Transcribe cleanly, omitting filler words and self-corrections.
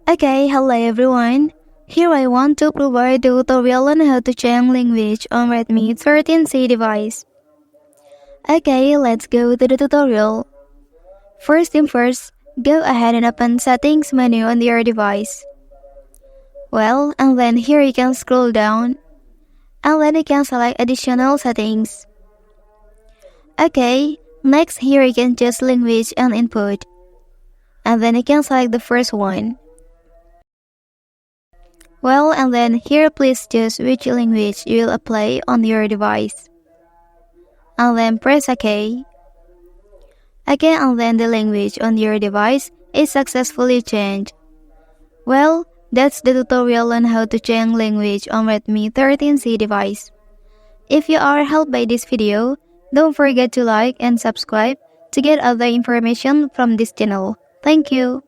Okay, hello everyone. Here I want to provide a tutorial on how to change language on Redmi 13c device. Okay, let's go to the tutorial. First thing first, go ahead and open settings menu on your device. Well, and then here you can scroll down, and then you can select additional settings. Okay, next here you can choose language and input, and then you can select the first one. Well, and then here please choose which language you will apply on your device. And then press OK. Okay, and then the language on your device is successfully changed. Well, that's the tutorial on how to change language on Redmi 13c device. If you are helped by this video, don't forget to like and subscribe to get other information from this channel. Thank you.